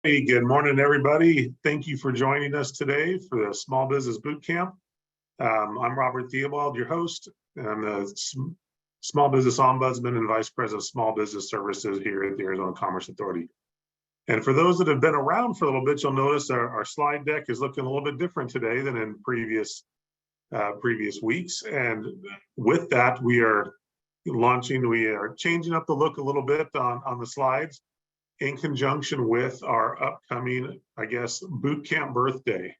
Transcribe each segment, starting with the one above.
Hey, good morning, everybody. Thank you for joining us today for the Small Business Boot Camp. I'm Robert Theobald, your host. I'm the Small Business Ombudsman and Vice President of Small Business Services here at the Arizona Commerce Authority. And for those that have been around for a little bit, you'll notice our slide deck is looking a little bit different today than in previous weeks. And with that, we are changing up the look a little bit on the slides, in conjunction with our upcoming, boot camp birthday.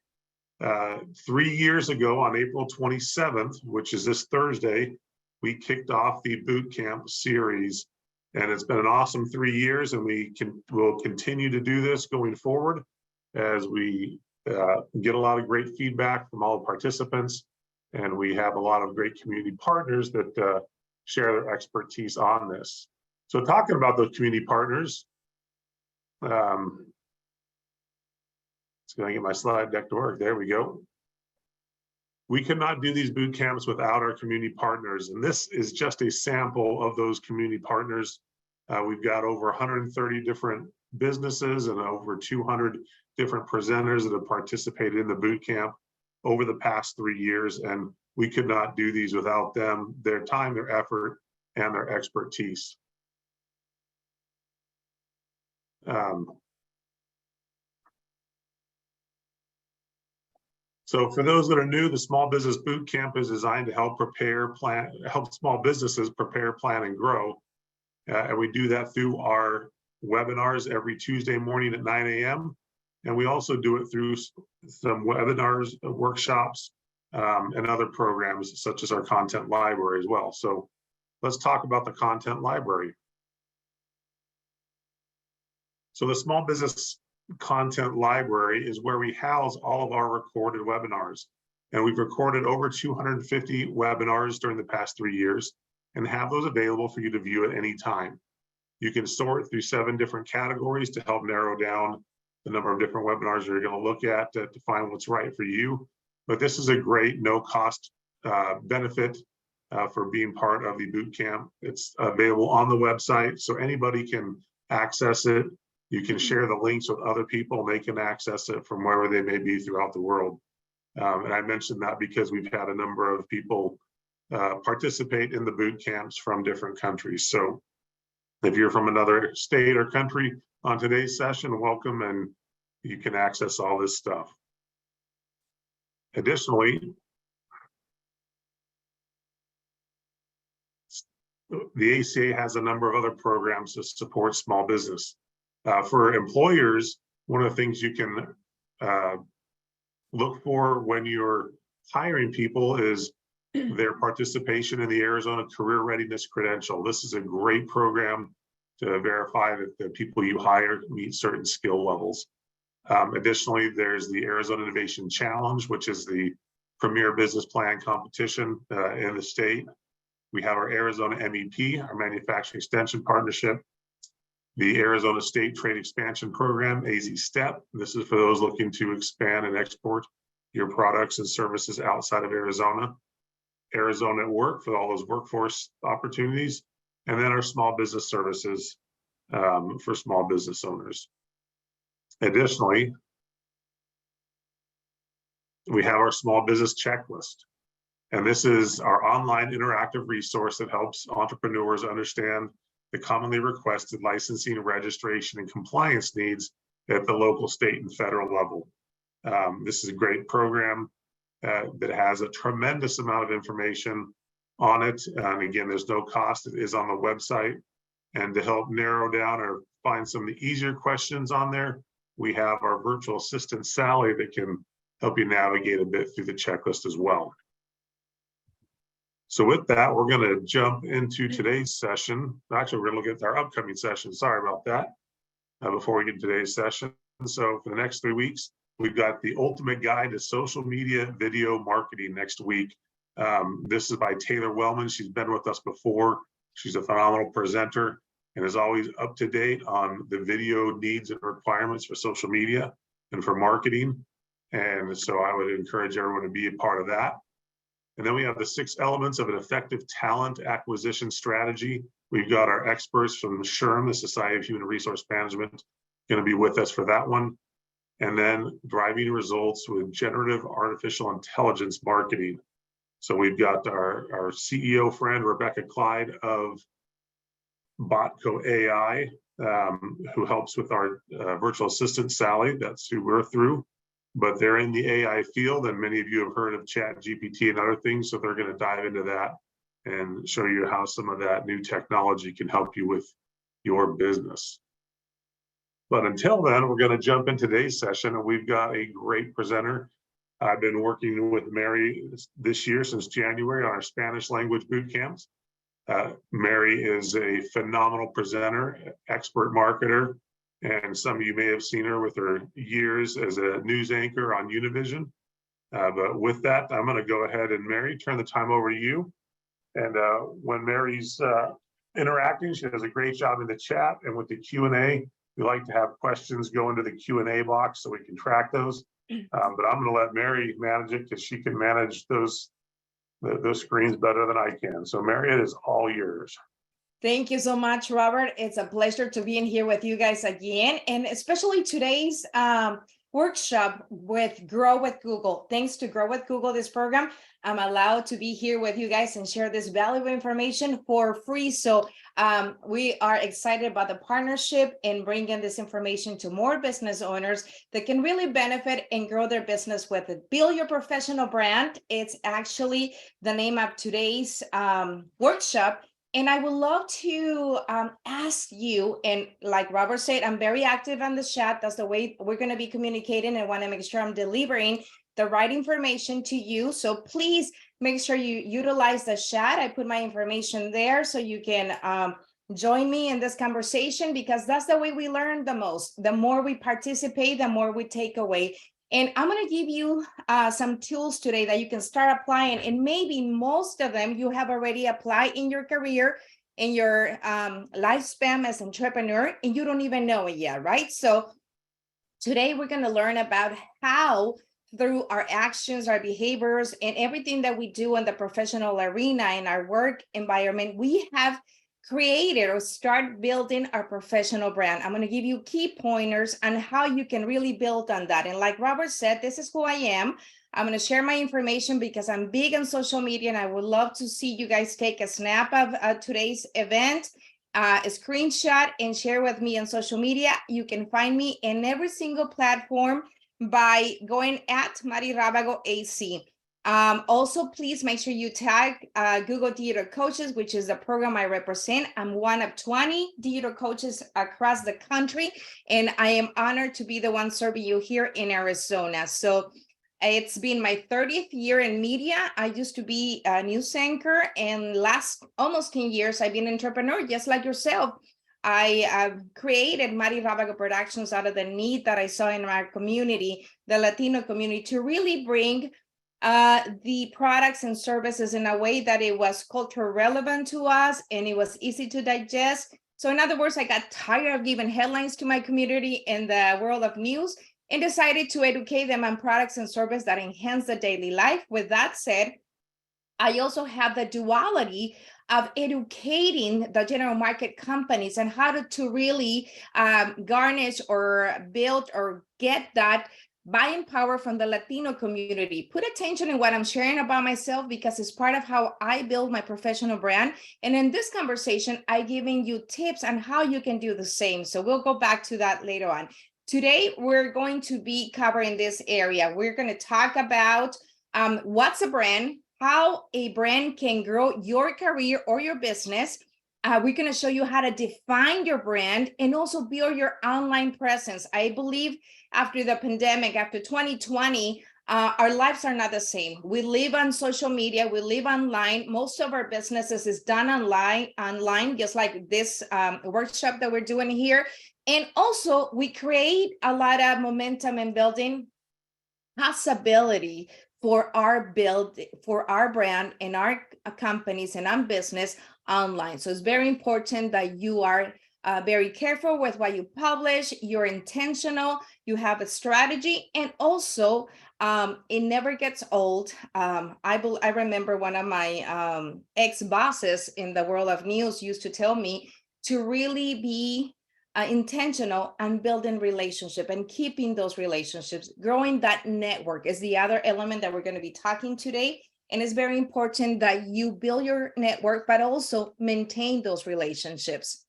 3 years ago on April 27th, which is this Thursday, we kicked off the boot camp series. And it's been an awesome 3 years, and we'll continue to do this going forward as we get a lot of great feedback from all the participants. And we have a lot of great community partners that share their expertise on this. So talking about those community partners, it's going to get my slide deck to work. There we go. We could not do these boot camps without our community partners, and this is just a sample of those community partners. We've got over 130 different businesses and over 200 different presenters that have participated in the boot camp over the past 3 years, and we could not do these without them, their time, their effort, and their expertise. So for those that are new, the Small Business Boot Camp is designed to help small businesses prepare, plan, and grow. And we do that through our webinars every Tuesday morning at 9 a.m. And we also do it through some webinars, workshops, and other programs such as our content library as well. So let's talk about the content library. So the Small Business Content Library is where we house all of our recorded webinars. And we've recorded over 250 webinars during the past 3 years and have those available for you to view at any time. You can sort through 7 different categories to help narrow down the number of different webinars you're going to look at to find what's right for you. But this is a great no-cost benefit for being part of the boot camp. It's available on the website, so anybody can access it. You can share the links with other people, and they can access it from wherever they may be throughout the world. And I mentioned that because we've had a number of people participate in the boot camps from different countries. So if you're from another state or country on today's session, welcome, and you can access all this stuff. Additionally, the ACA has a number of other programs to support small business. For employers, one of the things you can look for when you're hiring people is their participation in the Arizona Career Readiness Credential. This is a great program to verify that the people you hire meet certain skill levels. Additionally, there's the Arizona Innovation Challenge, which is the premier business plan competition in the state. We have our Arizona MEP, our Manufacturing Extension Partnership, the Arizona State Trade Expansion Program, AZ STEP. This is for those looking to expand and export your products and services outside of Arizona. Arizona at Work for all those workforce opportunities. And then our small business services for small business owners. Additionally, we have our small business checklist. And this is our online interactive resource that helps entrepreneurs understand the commonly requested licensing, registration, and compliance needs at the local, state, and federal level. This is a great program that has a tremendous amount of information on it. And again, there's no cost. It is on the website. And to help narrow down or find some of the easier questions on there, we have our virtual assistant, Sally, that can help you navigate a bit through the checklist as well. So with that, we're going to jump into today's session. Actually, we're going to look at our upcoming session. Sorry about that. Before we get to today's session. So for the next 3 weeks, we've got the ultimate guide to social media video marketing next week. This is by Taylor Wellman. She's been with us before. She's a phenomenal presenter and is always up to date on the video needs and requirements for social media and for marketing. And so I would encourage everyone to be a part of that. And then we have the 6 elements of an effective talent acquisition strategy. We've got our experts from SHRM, the Society of Human Resource Management, going to be with us for that one. And then driving results with generative artificial intelligence marketing. So we've got our CEO friend, Rebecca Clyde of Botco AI, who helps with our virtual assistant, Sally. That's who we're through. But they're in the AI field, and many of you have heard of ChatGPT and other things. So they're going to dive into that and show you how some of that new technology can help you with your business. But until then, we're going to jump in today's session, and we've got a great presenter. I've been working with Mary this year since January on our Spanish language boot camps. Mary is a phenomenal presenter, expert marketer, and some of you may have seen her with her years as a news anchor on Univision. But with that, I'm going to go ahead and Mary, turn the time over to you. And when Mary's interacting, she does a great job in the chat, and with the Q&A, we like to have questions go into the Q&A box so we can track those. But I'm going to let Mary manage it because she can manage those screens better than I can. So Mary, it is all yours. Thank you so much, Robert. It's a pleasure to be in here with you guys again, and especially today's workshop with Grow with Google. Thanks to Grow with Google, this program, I'm allowed to be here with you guys and share this valuable information for free. So we are excited about the partnership and bringing this information to more business owners that can really benefit and grow their business with it. Build your professional brand. It's actually the name of today's workshop. And I would love to ask you, and like Robert said, I'm very active on the chat. That's the way we're going to be communicating. I want to make sure I'm delivering the right information to you. So please make sure you utilize the chat. I put my information there so you can join me in this conversation, because that's the way we learn the most. The more we participate, the more we take away. And I'm going to give you some tools today that you can start applying. And maybe most of them you have already applied in your career, in your lifespan as an entrepreneur, and you don't even know it yet, right? So today we're going to learn about how, through our actions, our behaviors, and everything that we do in the professional arena, in our work environment, we have created or start building our professional brand. I'm going to give you key pointers on how you can really build on that. And like Robert said, this is who I am. I'm going to share my information because I'm big on social media, and I would love to see you guys take a snap of today's event, a screenshot, and share with me on social media. You can find me in every single platform by going at Mari Rabago AC. Also, please make sure you tag Google Digital Coaches, which is the program I represent. I'm one of 20 digital coaches across the country, and I am honored to be the one serving you here in Arizona. So it's been my 30th year in media. I used to be a news anchor, and last almost 10 years, I've been an entrepreneur, just like yourself. I created Mari Rabago Productions out of the need that I saw in our community, the Latino community, to really bring the products and services in a way that it was culture relevant to us and it was easy to digest. So in other words, I got tired of giving headlines to my community in the world of news and decided to educate them on products and services that enhance the daily life. With that said, I also have the duality of educating the general market companies and how to really garnish or build or get that buying power from the Latino community. Put attention in what I'm sharing about myself, because it's part of how I build my professional brand. And in this conversation, I'm giving you tips on how you can do the same. So we'll go back to that later on. Today, we're going to be covering this area. We're going to talk about what's a brand, how a brand can grow your career or your business. We're going to show you how to define your brand and also build your online presence. I believe after the pandemic, after 2020, our lives are not the same. We live on social media, we live online. Most of our businesses is done online, just like this workshop that we're doing here. And also we create a lot of momentum in building possibility for our brand and our companies and our business online. So it's very important that you are very careful with what you publish, you're intentional, you have a strategy, and also it never gets old. I remember one of my ex-bosses in the world of news used to tell me to really be intentional and building relationship and keeping those relationships. Growing that network is the other element that we're going to be talking today. And it's very important that you build your network, but also maintain those relationships.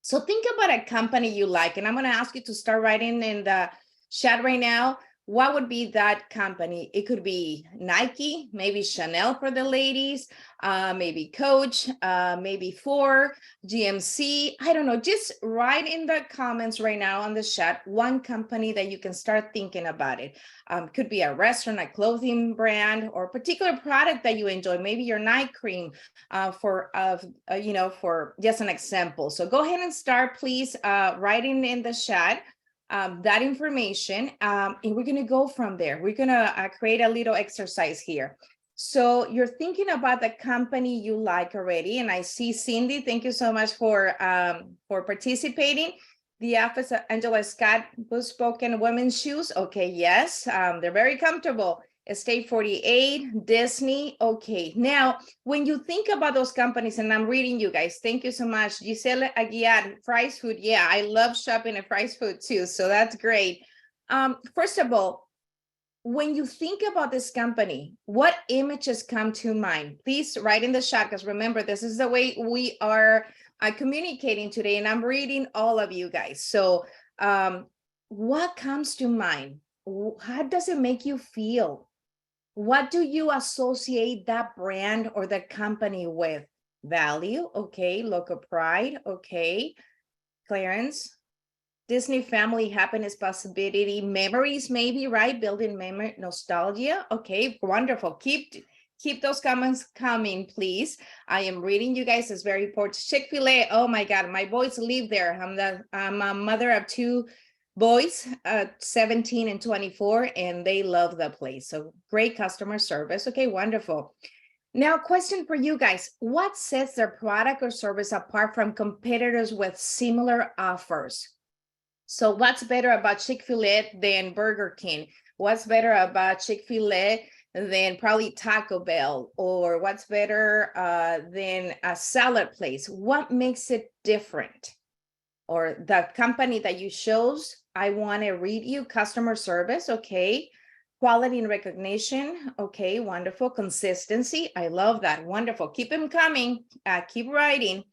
So think about a company you like, and I'm going to ask you to start writing in the chat right now. What would be that company? It could be Nike, maybe Chanel for the ladies, maybe Coach, maybe Ford, GMC. I don't know. Just write in the comments right now on the chat one company that you can start thinking about it. Could be a restaurant, a clothing brand, or a particular product that you enjoy. Maybe your night cream for just an example. So go ahead and start, please, writing in the chat that information, and we're going to go from there. We're going to create a little exercise here. So you're thinking about the company you like already, and I see Cindy. Thank you so much for participating. The office of Angela Scott Bespoken women's shoes. Okay, yes, they're very comfortable. Estate 48, Disney. Okay, now when you think about those companies, and I'm reading you guys, thank you so much. Giselle Aguiar, Fry's Food. Yeah, I love shopping at Fry's Food too, so that's great. First of all, when you think about this company, what images come to mind? Please write in the chat, because remember, this is the way we are communicating today, and I'm reading all of you guys. So what comes to mind? How does it make you feel? What do you associate that brand or the company with? Value, okay. Local pride, okay. Clarence, Disney family, happiness, possibility, memories, maybe, right? Building memory, nostalgia. Okay, wonderful. Keep those comments coming, please. I am reading you guys. It's very important. Chick-fil-A. Oh my God, my boys live there. I'm a mother of two boys, 17 and 24, and they love the place. So great customer service. Okay, wonderful. Now, question for you guys. What sets their product or service apart from competitors with similar offers? So what's better about Chick-fil-A than Burger King? What's better about Chick-fil-A than probably Taco Bell? Or what's better than a salad place? What makes it different? Or the company that you chose, I want to read you. Customer service, okay. Quality and recognition, okay, wonderful. Consistency, I love that, wonderful. Keep them coming, keep writing.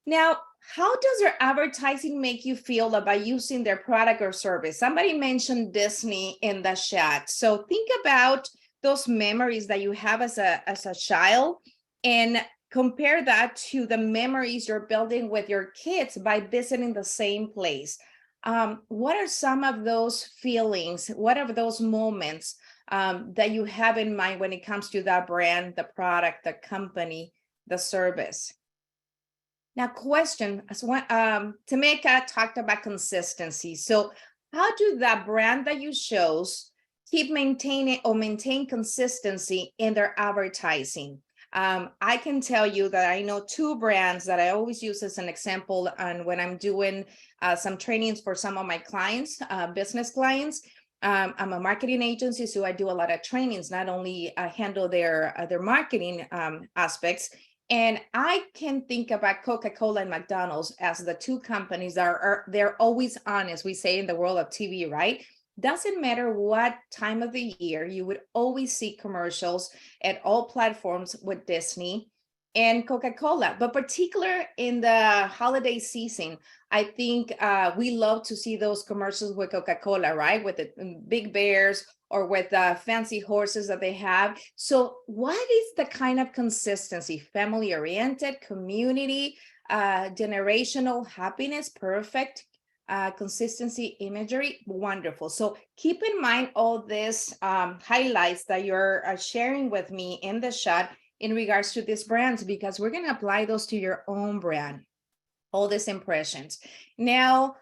Now, how does their advertising make you feel about using their product or service? Somebody mentioned Disney in the chat. So think about those memories that you have as a child, and compare that to the memories you're building with your kids by visiting the same place. What are some of those feelings? What are those moments that you have in mind when it comes to that brand, the product, the company, the service? Now, question, Tameka talked about consistency. So how do that brand that you chose keep maintain consistency in their advertising? I can tell you that I know two brands that I always use as an example, and when I'm doing some trainings for some of my clients, business clients. I'm a marketing agency, so I do a lot of trainings, not only handle their marketing aspects. And I can think about Coca-Cola and McDonald's as the two companies that they're always on, as we say in the world of TV, right? Doesn't matter what time of the year, you would always see commercials at all platforms with Disney and Coca-Cola, but particular in the holiday season, I think we love to see those commercials with Coca-Cola, right? With the big bears or with the fancy horses that they have. So what is the kind of consistency? Family-oriented, community, generational happiness, perfect. Consistency, imagery, wonderful. So keep in mind all this highlights that you're sharing with me in the chat in regards to these brands, because we're going to apply those to your own brand, all these impressions. Now,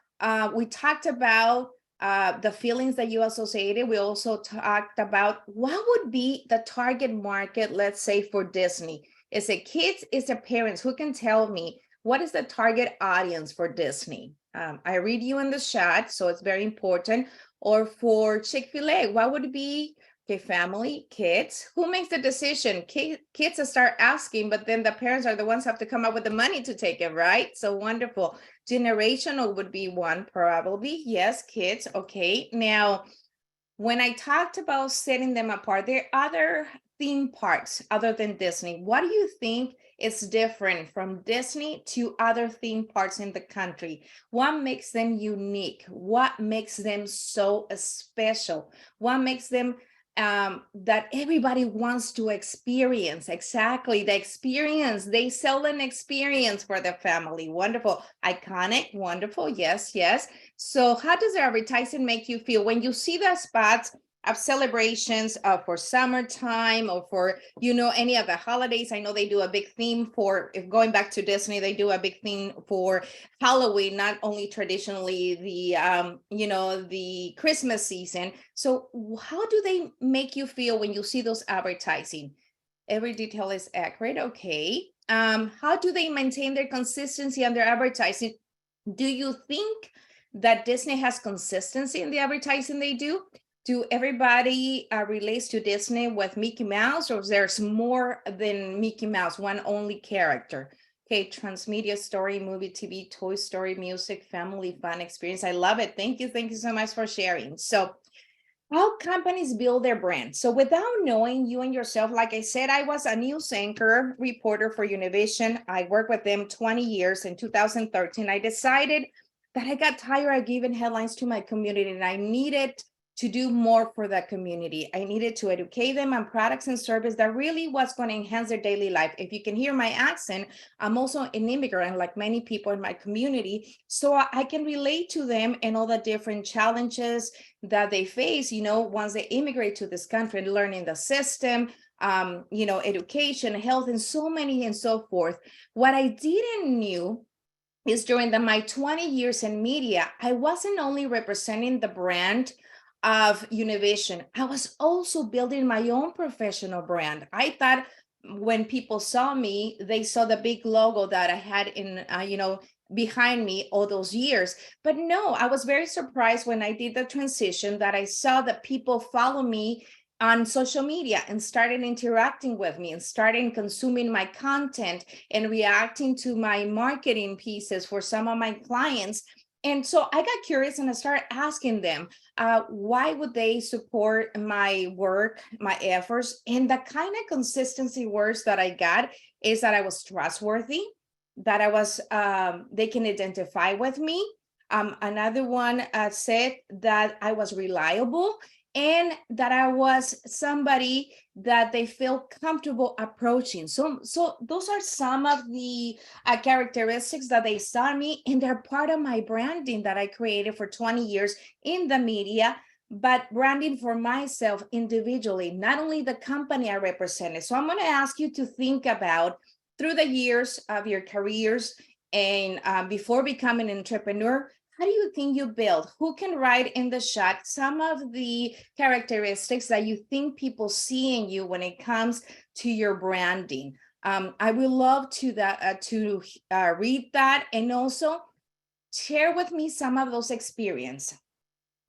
we talked about the feelings that you associated. We also talked about what would be the target market, let's say, for Disney. Is it kids? Is it parents? Who can tell me what is the target audience for Disney? I read you in the chat, so it's very important. Or for Chick-fil-A, what would be Okay, family, kids. Who makes the decision? Kids start asking, but then the parents are the ones who have to come up with the money to take it, right? So wonderful. Generational would be one, probably. Yes, kids. Okay. Now, when I talked about setting them apart, there are other theme parks other than Disney. What do you think is different from Disney to other theme parks in the country? What makes them unique? What makes them so special? What makes them that everybody wants to experience? Exactly, the experience. They sell an experience for the family. Wonderful, iconic, wonderful. Yes, yes. So how does the advertising make you feel when you see the spots of celebrations for summertime or for, any of the holidays? I know they do a big theme for, if going back to Disney, they do a big theme for Halloween, not only traditionally the Christmas season. So how do they make you feel when you see those advertising? Every detail is accurate. Okay. How do they maintain their consistency on their advertising? Do you think that Disney has consistency in the advertising they do? Do everybody relates to Disney with Mickey Mouse, or there's more than Mickey Mouse, one only character? Okay, transmedia, story, movie, TV, Toy Story, music, family, fun experience. I love it. Thank you. Thank you so much for sharing. So how companies build their brand. So without knowing you and yourself, like I said, I was a news anchor reporter for Univision. I worked with them 20 years. In 2013, I decided that I got tired of giving headlines to my community and I needed to do more for that community. I needed to educate them on products and service that really was going to enhance their daily life. If you can hear my accent, I'm also an immigrant like many people in my community. So I can relate to them and all the different challenges that they face, once they immigrate to this country, learning the system, education, health, and so many and so forth. What I didn't knew is during my 20 years in media, I wasn't only representing the brand of Univision, I was also building my own professional brand. I thought when people saw me, they saw the big logo that I had in, behind me all those years. But no, I was very surprised when I did the transition that I saw that people follow me on social media and started interacting with me and started consuming my content and reacting to my marketing pieces for some of my clients. And so I got curious and I started asking them, why would they support my work, my efforts? And the kind of consistency words that I got is that I was trustworthy, that I was, they can identify with me. Another one said that I was reliable and that I was somebody that they feel comfortable approaching. So those are some of the characteristics that they saw in me, and they're part of my branding that I created for 20 years in the media, but branding for myself individually, not only the company I represented. So I'm going to ask you to think about through the years of your careers and before becoming an entrepreneur, how do you think you build? Who can write in the chat some of the characteristics that you think people see in you when it comes to your branding? I would love to read that and also share with me some of those experiences.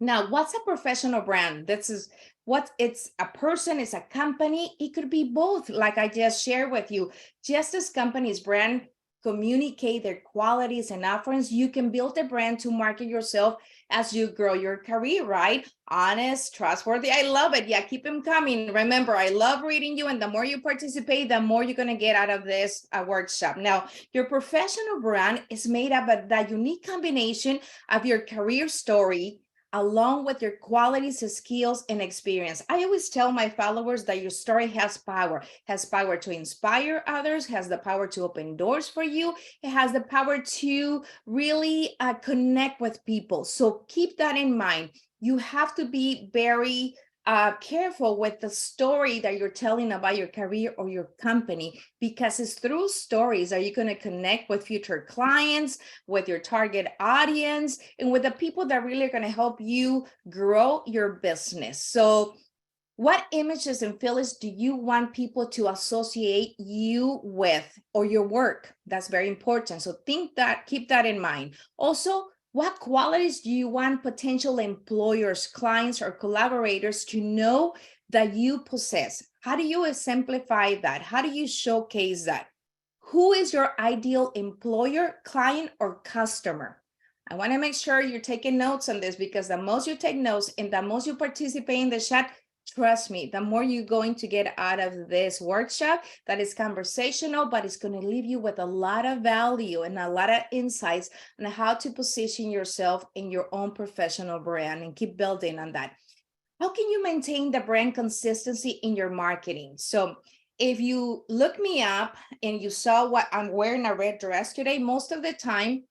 Now, what's a professional brand? This is what it's a person, it's a company. It could be both, like I just shared with you. Just as companies brand communicate their qualities and offerings, you can build a brand to market yourself as you grow your career, right? Honest, trustworthy. I love it. Yeah, keep them coming. Remember, I love reading you, and the more you participate, the more you're going to get out of this workshop. Now, your professional brand is made up of that unique combination of your career story, along with your qualities, skills, and experience. I always tell my followers that your story has power to inspire others, has the power to open doors for you. It has the power to really connect with people. So keep that in mind. You have to be very careful with the story that you're telling about your career or your company, because it's through stories that you're going to connect with future clients, with your target audience, and with the people that really are going to help you grow your business. So what images and feelings do you want people to associate you with or your work? That's very important. So keep that in mind. Also, what qualities do you want potential employers, clients, or collaborators to know that you possess? How do you exemplify that? How do you showcase that? Who is your ideal employer, client, or customer? I want to make sure you're taking notes on this, because the most you take notes and the most you participate in the chat, trust me, the more you're going to get out of this workshop that is conversational, but it's going to leave you with a lot of value and a lot of insights on how to position yourself in your own professional brand and keep building on that. How can you maintain the brand consistency in your marketing? So if you look me up and you saw what I'm wearing, a red dress today, most of the time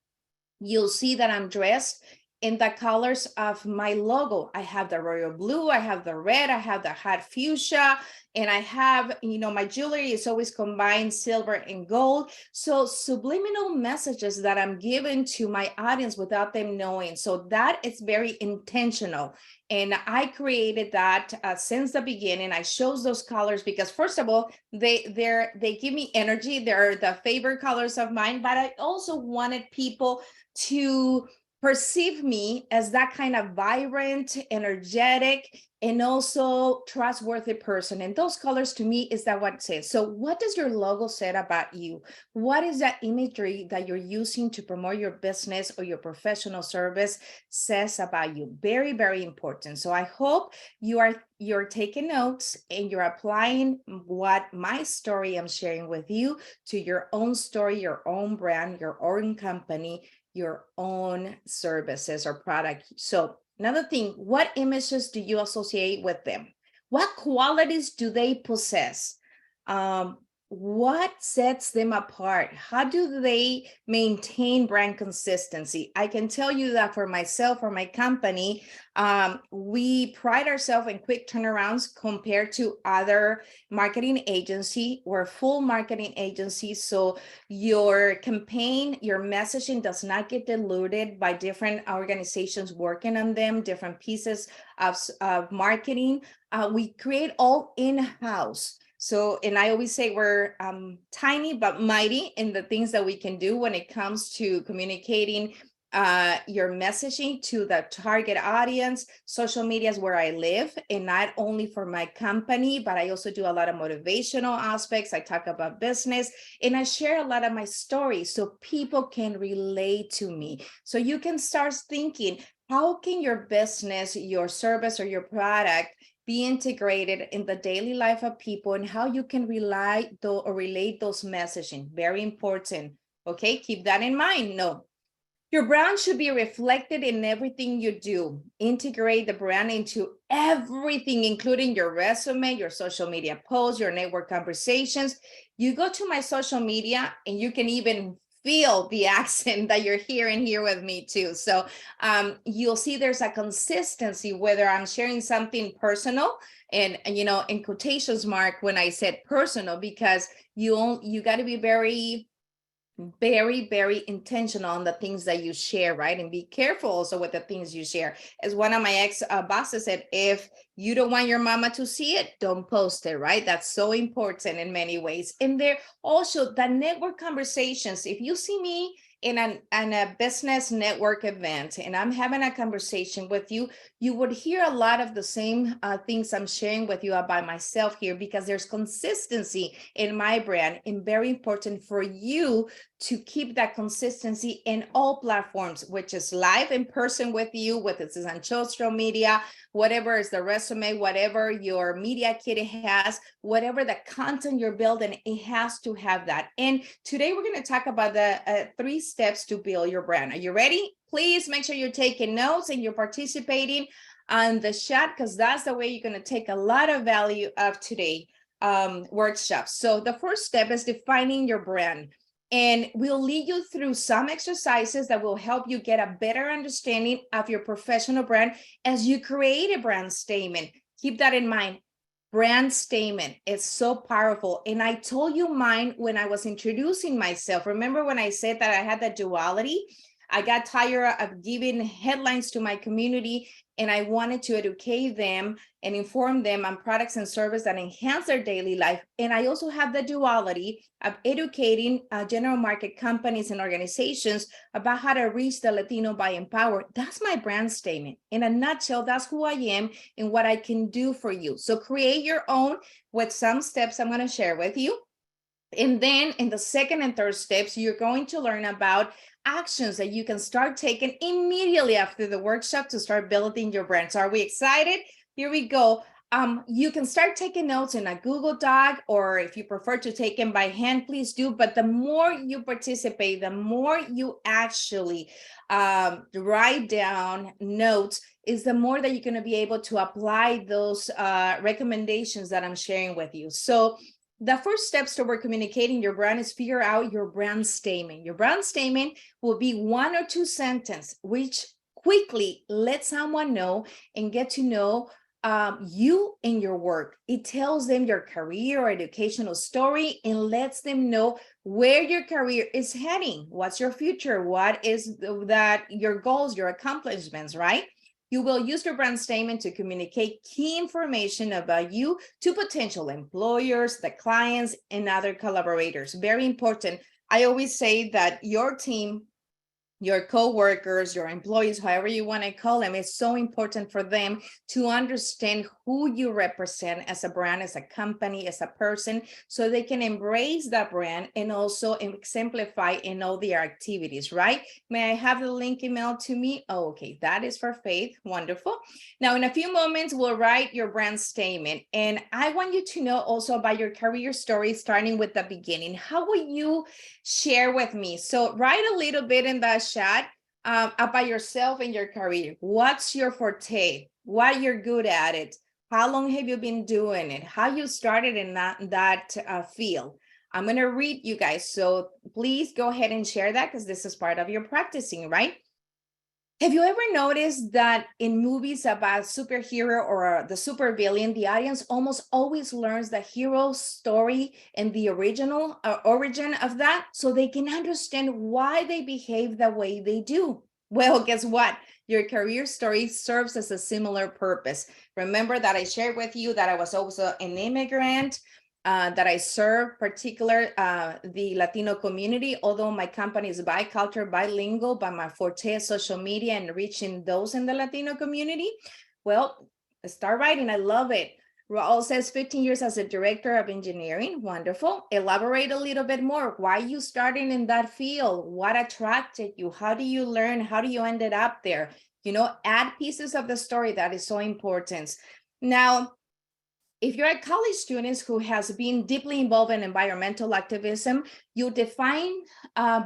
you'll see that I'm dressed in the colors of my logo. I have the royal blue, I have the red, I have the hot fuchsia, and I have, my jewelry is always combined silver and gold. So subliminal messages that I'm giving to my audience without them knowing. So that is very intentional. And I created that since the beginning. I chose those colors because, first of all, they give me energy. They're the favorite colors of mine, but I also wanted people to perceive me as that kind of vibrant, energetic, and also trustworthy person. And those colors, to me, is that what it says. So what does your logo say about you? What is that imagery that you're using to promote your business or your professional service says about you? Very, very important. So I hope you're taking notes and you're applying what my story I'm sharing with you to your own story, your own brand, your own company, your own services or product. So another thing, what images do you associate with them? What qualities do they possess? What sets them apart? How do they maintain brand consistency? I can tell you that for myself or my company, we pride ourselves in quick turnarounds compared to other marketing agency. We're full marketing agency. So your campaign, your messaging does not get diluted by different organizations working on them, different pieces of marketing. We create all in-house. So, and I always say we're tiny but mighty in the things that we can do when it comes to communicating your messaging to the target audience. Social media is where I live, and not only for my company, but I also do a lot of motivational aspects. I talk about business, and I share a lot of my stories so people can relate to me. So you can start thinking, how can your business, your service, or your product be integrated in the daily life of people, and how you can relate those messaging? Very important. Okay, keep that in mind. No, your brand should be reflected in everything you do. Integrate the brand into everything, including your resume, your social media posts, your network conversations. You go to my social media and you can even feel the accent that you're hearing here with me too. So you'll see there's a consistency, whether I'm sharing something personal, and in quotations mark when I said personal, because you got to be very, very intentional on the things that you share, right? And be careful also with the things you share. As one of my ex bosses said, if you don't want your mama to see it, don't post it, right? That's so important in many ways. And there also the network conversations. If you see me in a business network event and I'm having a conversation with you, you would hear a lot of the same things I'm sharing with you about myself here, because there's consistency in my brand, and very important for you to keep that consistency in all platforms, which is live in person with you, whether it's on social media, whatever is the resume, whatever your media kit has, whatever the content you're building, it has to have that. And today we're going to talk about the 3 steps to build your brand. Are you ready? Please make sure you're taking notes and you're participating on the chat, because that's the way you're going to take a lot of value of today workshop. So the first step is defining your brand. And we'll lead you through some exercises that will help you get a better understanding of your professional brand as you create a brand statement. Keep that in mind. Brand statement is so powerful. And I told you mine when I was introducing myself. Remember when I said that I had that duality? I got tired of giving headlines to my community, and I wanted to educate them and inform them on products and services that enhance their daily life. And I also have the duality of educating general market companies and organizations about how to reach the Latino buying power. That's my brand statement. In a nutshell, that's who I am and what I can do for you. So create your own with some steps I'm going to share with you. And then in the second and third steps, you're going to learn about actions that you can start taking immediately after the workshop to start building your brand. So are we excited? Here we go. You can start taking notes in a Google Doc, or if you prefer to take them by hand, please do. But the more you participate, the more you actually write down notes, is the more that you're going to be able to apply those recommendations that I'm sharing with you. So the first steps toward communicating your brand is figure out your brand statement. Your brand statement will be 1 or 2 sentences, which quickly let someone know and get to know you and your work. It tells them your career or educational story and lets them know where your career is heading. What's your future? What is that your goals, your accomplishments, right? You will use your brand statement to communicate key information about you to potential employers, the clients, and other collaborators. Very important. I always say that your team, your coworkers, your employees, however you want to call them, it's so important for them to understand who you represent as a brand, as a company, as a person, so they can embrace that brand and also exemplify in all their activities, right? May I have the link emailed to me? Oh, okay, that is for Faith. Wonderful. Now, in a few moments, we'll write your brand statement. And I want you to know also about your career story, starting with the beginning. How will you share with me? So write a little bit in the chat about yourself and your career. What's your forte? What you're good at it? How long have you been doing it? How you started in that field? I'm going to read you guys. So please go ahead and share that because this is part of your practicing, right? Have you ever noticed that in movies about superhero or the supervillain, the audience almost always learns the hero's story and the original origin of that so they can understand why they behave the way they do? Well, guess what? Your career story serves as a similar purpose. Remember that I shared with you that I was also an immigrant, that I serve the Latino community, although my company is bicultural, bilingual, but my forte is social media and reaching those in the Latino community. Well, start writing. I love it. Raul says 15 years as a director of engineering. Wonderful. Elaborate a little bit more. Why you starting in that field? What attracted you? How do you learn? How do you ended up there? You know, add pieces of the story. That is so important. Now, if you're a college student who has been deeply involved in environmental activism, you define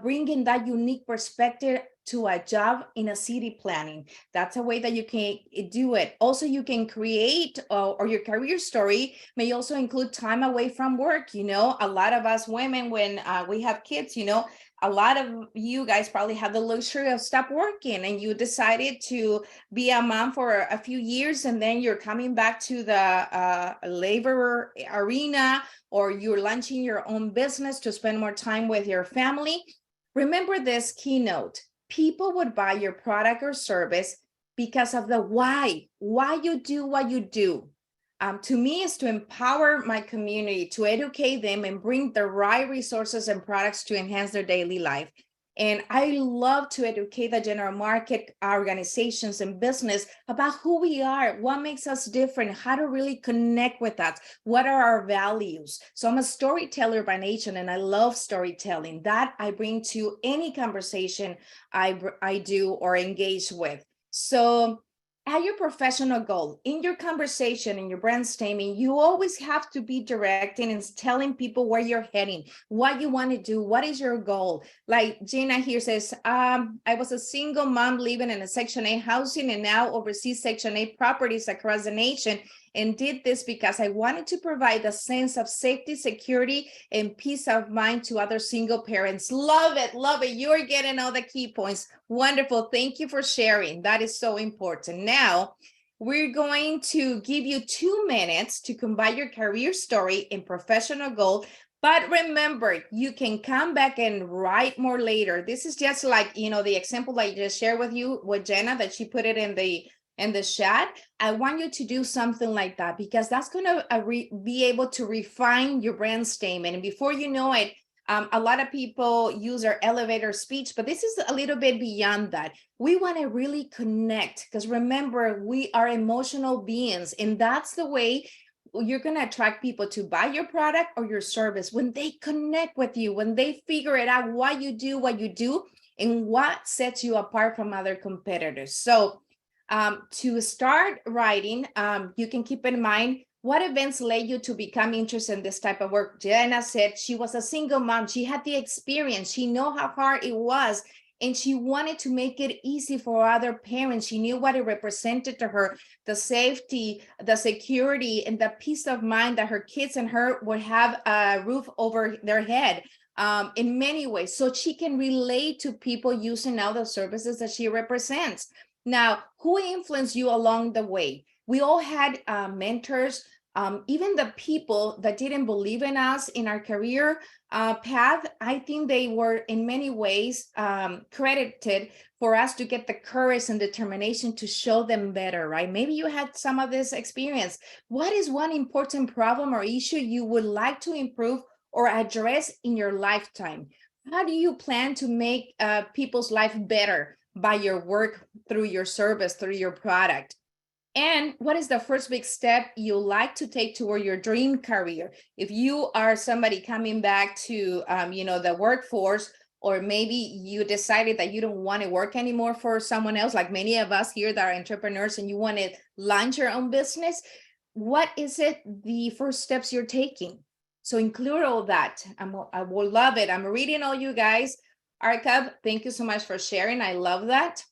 bringing that unique perspective to a job in a city planning. That's a way that you can do it. Also, you can create, or your career story may also include time away from work. You know, a lot of us women, when we have kids, you know, a lot of you guys probably have the luxury of stop working and you decided to be a mom for a few years and then you're coming back to the labor arena, or you're launching your own business to spend more time with your family. Remember this keynote: people would buy your product or service because of the why you do what you do. To me, is to empower my community, to educate them and bring the right resources and products to enhance their daily life. And I love to educate the general market organizations and business about who we are, what makes us different, how to really connect with us, what are our values. So I'm a storyteller by nature, and I love storytelling. That I bring to any conversation I do or engage with. So at your professional goal, in your conversation, in your brand statement, you always have to be directing and telling people where you're heading, what you want to do, what is your goal. Like Gina here says, I was a single mom living in a Section 8 housing and now oversee Section 8 properties across the nation, and did this because I wanted to provide a sense of safety, security, and peace of mind to other single parents. Love it, love it. You're getting all the key points. Wonderful. Thank you for sharing. That is so important. Now, we're going to give you 2 minutes to combine your career story and professional goal But remember, you can come back and write more later. This is just like, the example I just shared with you with Jenna, that she put it in the chat. I want you to do something like that, because that's going to be able to refine your brand statement. And before you know it, a lot of people use our elevator speech, but this is a little bit beyond that. We want to really connect, because remember, we are emotional beings, and that's the way you're going to attract people to buy your product or your service, when they connect with you, when they figure it out why you do what you do and what sets you apart from other competitors. So to start writing, you can keep in mind, what events led you to become interested in this type of work? Jenna said she was a single mom. She had the experience. She knew how hard it was, and she wanted to make it easy for other parents. She knew what it represented to her, the safety, the security, and the peace of mind that her kids and her would have a roof over their head in many ways. So she can relate to people using all the services that she represents. Now, who influenced you along the way? We all had mentors, even the people that didn't believe in us in our career path. I think they were in many ways credited for us to get the courage and determination to show them better, right? Maybe you had some of this experience. What is one important problem or issue you would like to improve or address in your lifetime? How do you plan to make people's life better by your work, through your service, through your product? And what is the first big step you like to take toward your dream career? If you are somebody coming back to, the workforce, or maybe you decided that you don't want to work anymore for someone else, like many of us here that are entrepreneurs, and you want to launch your own business, what is it, the first steps you're taking? So include all that. I will love it. I'm reading all you guys. Arkav, thank you so much for sharing. I love that.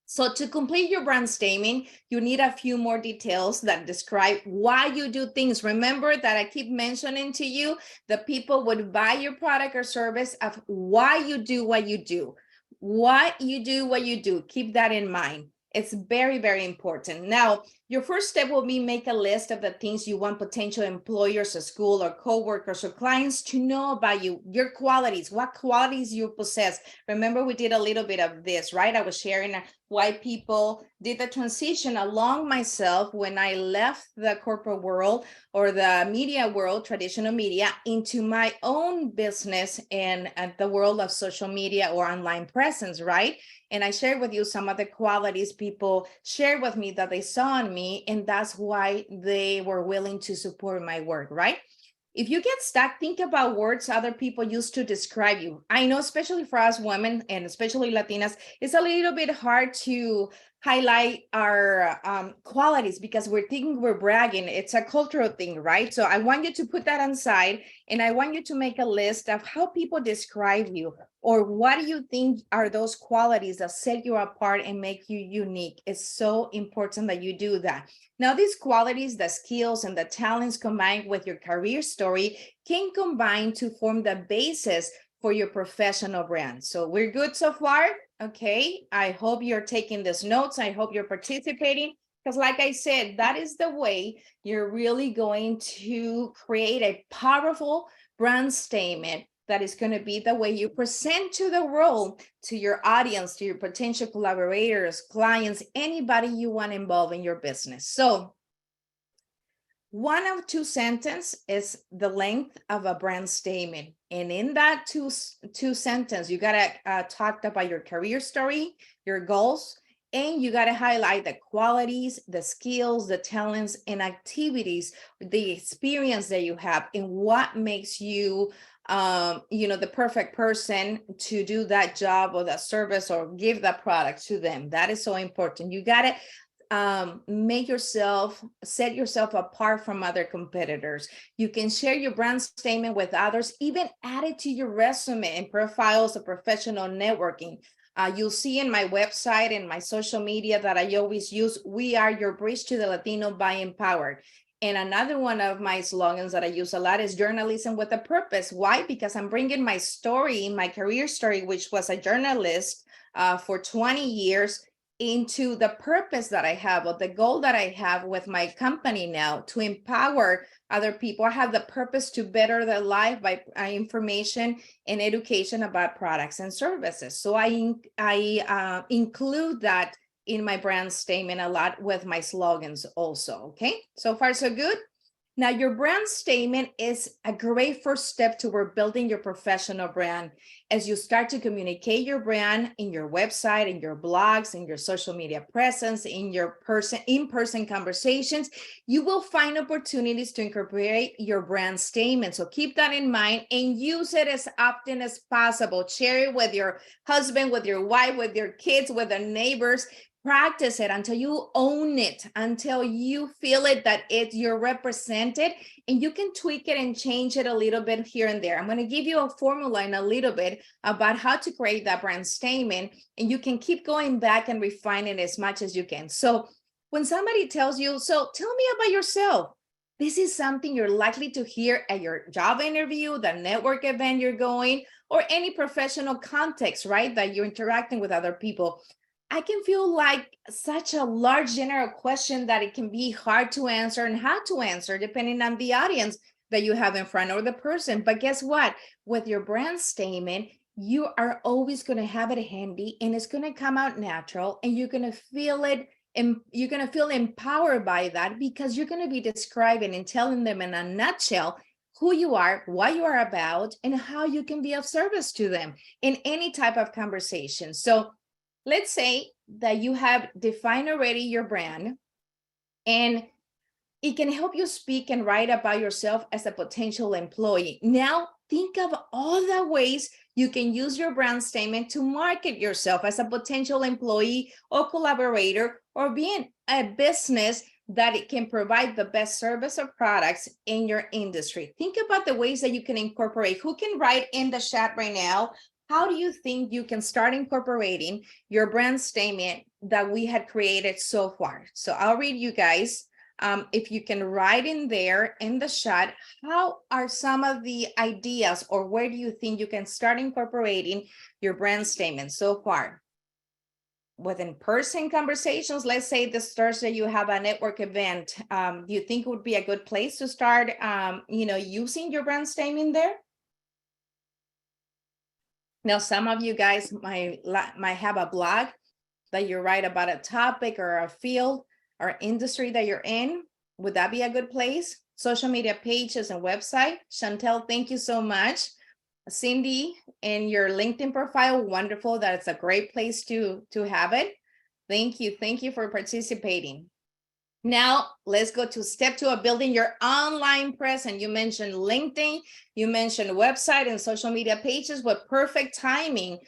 So to complete your brand statement, you need a few more details that describe why you do things. Remember that I keep mentioning to you, the people would buy your product or service of why you do what you do. Why you do what you do. Keep that in mind. It's very, very important. Now, your first step will be make a list of the things you want potential employers or school or coworkers or clients to know about you, your qualities, what qualities you possess. Remember, we did a little bit of this, right? I was sharing why people did the transition along myself when I left the corporate world or the media world, traditional media, into my own business and the world of social media or online presence, right? And I shared with you some of the qualities people shared with me that they saw in me, and that's why they were willing to support my work, right? If you get stuck, think about words other people use to describe you. I know, especially for us women and especially Latinas, it's a little bit hard to highlight our qualities because we're thinking we're bragging. It's a cultural thing, right? So I want you to put that aside, and I want you to make a list of how people describe you, or what do you think are those qualities that set you apart and make you unique. It's so important that you do that. Now, these qualities, the skills and the talents combined with your career story can combine to form the basis for your professional brand. So we're good so far? Okay, I hope you're taking these notes. I hope you're participating, because like I said, that is the way you're really going to create a powerful brand statement that is going to be the way you present to the world, to your audience, to your potential collaborators, clients, anybody you want involved in your business. So 1 or 2 sentences is the length of a brand statement. And in that two sentence, you got to talk about your career story, your goals, and you got to highlight the qualities, the skills, the talents, and activities, the experience that you have, and what makes you the perfect person to do that job or that service or give that product to them. That is so important. You got to set yourself apart from other competitors. You can share your brand statement with others, even add it to your resume and profiles of professional networking. You'll see in my website and my social media that I always use, we are your bridge to the Latino by Empowered. And another one of my slogans that I use a lot is journalism with a purpose. Why? Because I'm bringing my story, my career story, which was a journalist for 20 years, into the purpose that I have or the goal that I have with my company now to empower other people. I have the purpose to better their life by information and education about products and services. So I include that in my brand statement a lot with my slogans also. Okay, so far so good. Now, your brand statement is a great first step toward building your professional brand. As you start to communicate your brand in your website, in your blogs, in your social media presence, in your in-person conversations, you will find opportunities to incorporate your brand statement. So keep that in mind and use it as often as possible. Share it with your husband, with your wife, with your kids, with the neighbors. Practice it until you own it, until you feel it that you're represented, and you can tweak it and change it a little bit here and there. I'm going to give you a formula in a little bit about how to create that brand statement, and you can keep going back and refine it as much as you can. So when somebody tells you, so tell me about yourself, this is something you're likely to hear at your job interview, the network event you're going, or any professional context, right? That you're interacting with other people. I can feel like such a large general question that it can be hard to answer and how to answer depending on the audience that you have in front or the person. But guess what? With your brand statement, you are always going to have it handy and it's going to come out natural and you're going to feel it and you're going to feel empowered by that because you're going to be describing and telling them in a nutshell who you are, what you are about, and how you can be of service to them in any type of conversation. So let's say that you have defined already your brand and it can help you speak and write about yourself as a potential employee. Now, think of all the ways you can use your brand statement to market yourself as a potential employee or collaborator or being a business that it can provide the best service or products in your industry. Think about the ways that you can incorporate. Who can write in the chat right now? How do you think you can start incorporating your brand statement that we had created so far? So I'll read you guys. If you can write in there in the chat, how are some of the ideas or where do you think you can start incorporating your brand statement so far? With in-person conversations, let's say this Thursday you have a network event. Do you think it would be a good place to start, using your brand statement there? Now, some of you guys might have a blog that you write about a topic or a field or industry that you're in. Would that be a good place? Social media pages and website. Chantel, thank you so much. Cindy, in your LinkedIn profile, wonderful. That's a great place to have it. Thank you. Thank you for participating. Now, let's go to step 2 of building your online presence. You mentioned LinkedIn, you mentioned website and social media pages with perfect timing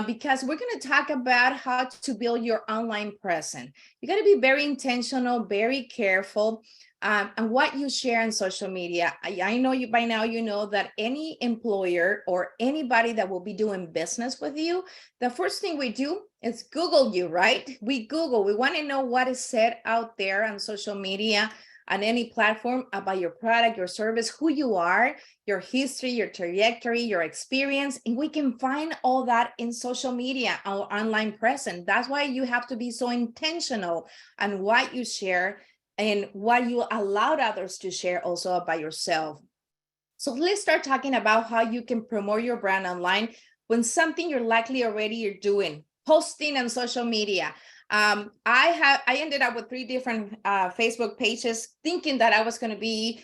because we're going to talk about how to build your online presence. You got to be very intentional, very careful. And what you share on social media. I know you by now, you know that any employer or anybody that will be doing business with you, the first thing we do is Google you, right? We want to know what is said out there on social media, on any platform about your product, your service, who you are, your history, your trajectory, your experience. And we can find all that in social media, our online presence. That's why you have to be so intentional on what you share and what you allowed others to share also about yourself. So let's start talking about how you can promote your brand online when something you're likely already you're doing, posting on social media. I ended up with 3 different Facebook pages thinking that I was going to be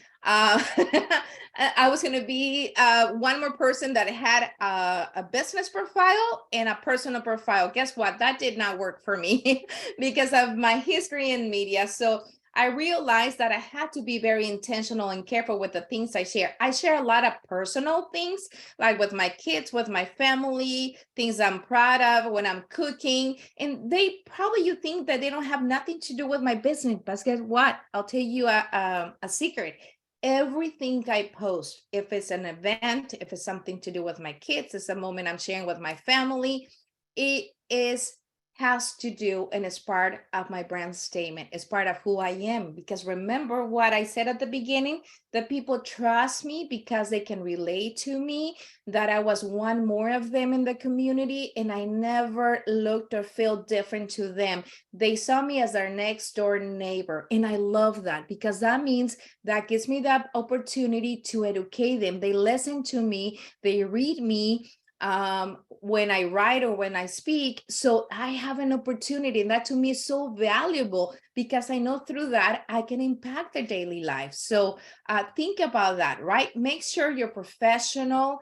one more person that had a business profile and a personal profile. Guess what? That did not work for me because of my history in media. So I realized that I had to be very intentional and careful with the things I share. I share a lot of personal things, like with my kids, with my family, things I'm proud of when I'm cooking. And you think that they don't have nothing to do with my business. But guess what? I'll tell you a secret. Everything I post, if it's an event, if it's something to do with my kids, it's a moment I'm sharing with my family, it is has to do and is part of my brand statement. It's part of who I am. Because remember what I said at the beginning, that people trust me because they can relate to me, that I was one more of them in the community, and I never looked or felt different to them. They saw me as their next door neighbor. And I love that, because that means that gives me that opportunity to educate them. They listen to me, they read me when I write or when I speak. So I have an opportunity, and that to me is so valuable, because I know through that I can impact their daily life. So think about that, right? Make sure your professional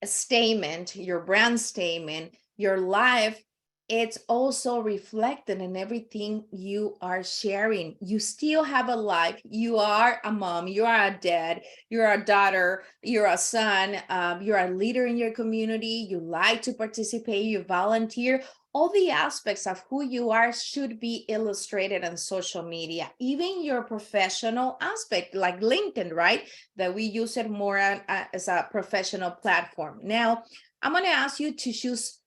statement, your brand statement, your life, it's also reflected in everything you are sharing. You still have a life. You are a mom, you are a dad, you're a daughter, you're a son, you're a leader in your community, you like to participate, you volunteer. All the aspects of who you are should be illustrated on social media, even your professional aspect, like LinkedIn, right? That we use it more as a professional platform. Now, I'm going to ask you to choose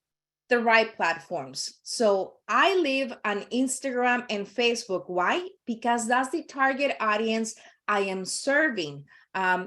the right platforms. So I live on Instagram and Facebook. Why? Because that's the target audience I am serving.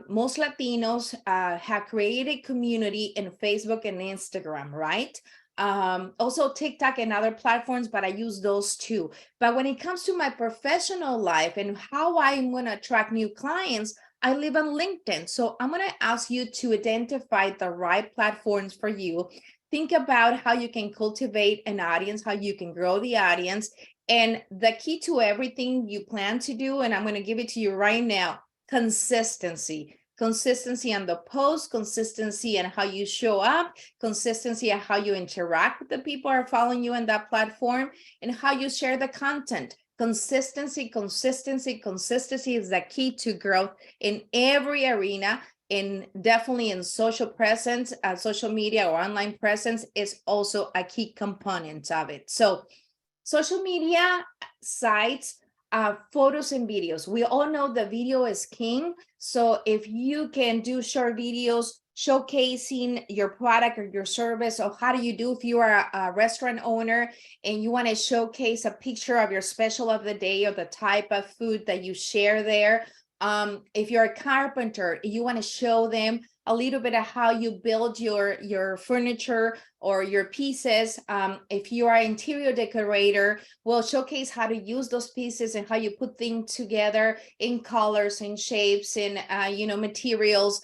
Most Latinos have created community in Facebook and Instagram, right? Also TikTok and other platforms, but I use those too. But when it comes to my professional life and how I'm going to attract new clients, I live on LinkedIn. So I'm going to ask you to identify the right platforms for you. Think about how you can cultivate an audience, how you can grow the audience. And the key to everything you plan to do, and I'm going to give it to you right now, consistency. Consistency on the post, consistency on how you show up, consistency on how you interact with the people who are following you in that platform, and how you share the content. Consistency, consistency, consistency is the key to growth in every arena. And definitely in social presence, social media or online presence is also a key component of it. So social media sites, photos and videos. We all know the video is king. So if you can do short videos showcasing your product or your service, or how do you do if you are a restaurant owner and you want to showcase a picture of your special of the day or the type of food that you share there. If you're a carpenter, you want to show them a little bit of how you build your furniture or your pieces. If you are an interior decorator, we'll showcase how to use those pieces and how you put things together in colors and shapes and materials.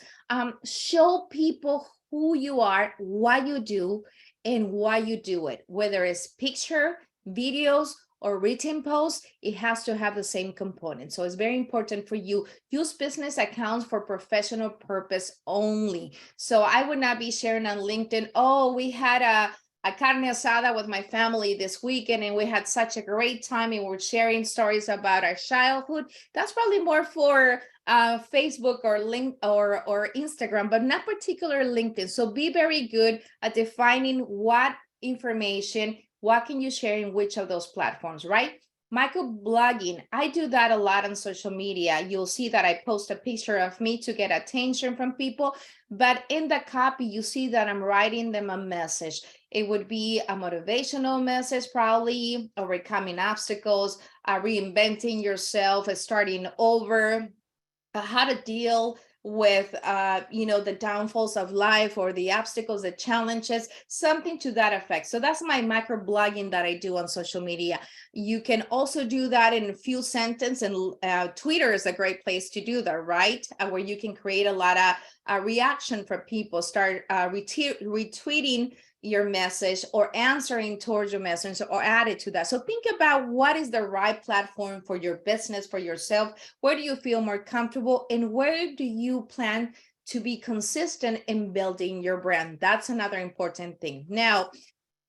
Show people who you are, what you do, and why you do it. Whether it's picture, videos, or written posts, it has to have the same component. So it's very important for you. Use business accounts for professional purpose only. So I would not be sharing on LinkedIn, oh, we had a carne asada with my family this weekend and we had such a great time and we're sharing stories about our childhood. That's probably more for Facebook or or Instagram, but not particular LinkedIn. So be very good at defining what information, what can you share in which of those platforms, right? Microblogging, I do that a lot on social media. You'll see that I post a picture of me to get attention from people, but in the copy, you see that I'm writing them a message. It would be a motivational message, probably overcoming obstacles, reinventing yourself, starting over, how to deal with the downfalls of life or the obstacles, the challenges, something to that effect. So that's my microblogging that I do on social media. You can also do that in a few sentences, and Twitter is a great place to do that, right? Where you can create a lot of reaction from people, start retweeting your message or answering towards your message or add it to that. So think about what is the right platform for your business, for yourself. Where do you feel more comfortable, and where do you plan to be consistent in building your brand? That's another important thing. Now,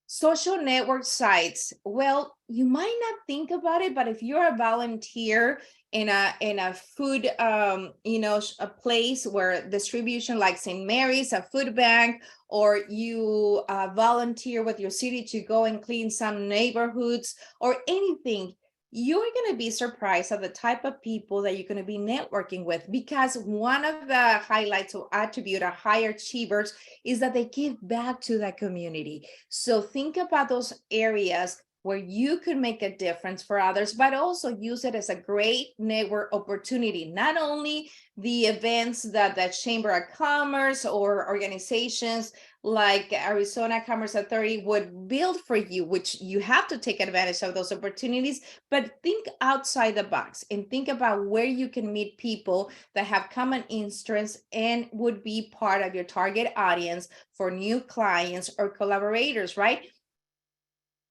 social network sites, well, you might not think about it, but if you're a volunteer in a food a place where distribution, like St. Mary's, a food bank, or you volunteer with your city to go and clean some neighborhoods or anything, you're going to be surprised at the type of people that you're going to be networking with, because one of the highlights or attribute of high achievers is that they give back to the community. So think about those areas where you could make a difference for others, but also use it as a great network opportunity. Not only the events that the Chamber of Commerce or organizations like Arizona Commerce Authority would build for you, which you have to take advantage of those opportunities, but think outside the box and think about where you can meet people that have common interests and would be part of your target audience for new clients or collaborators, right?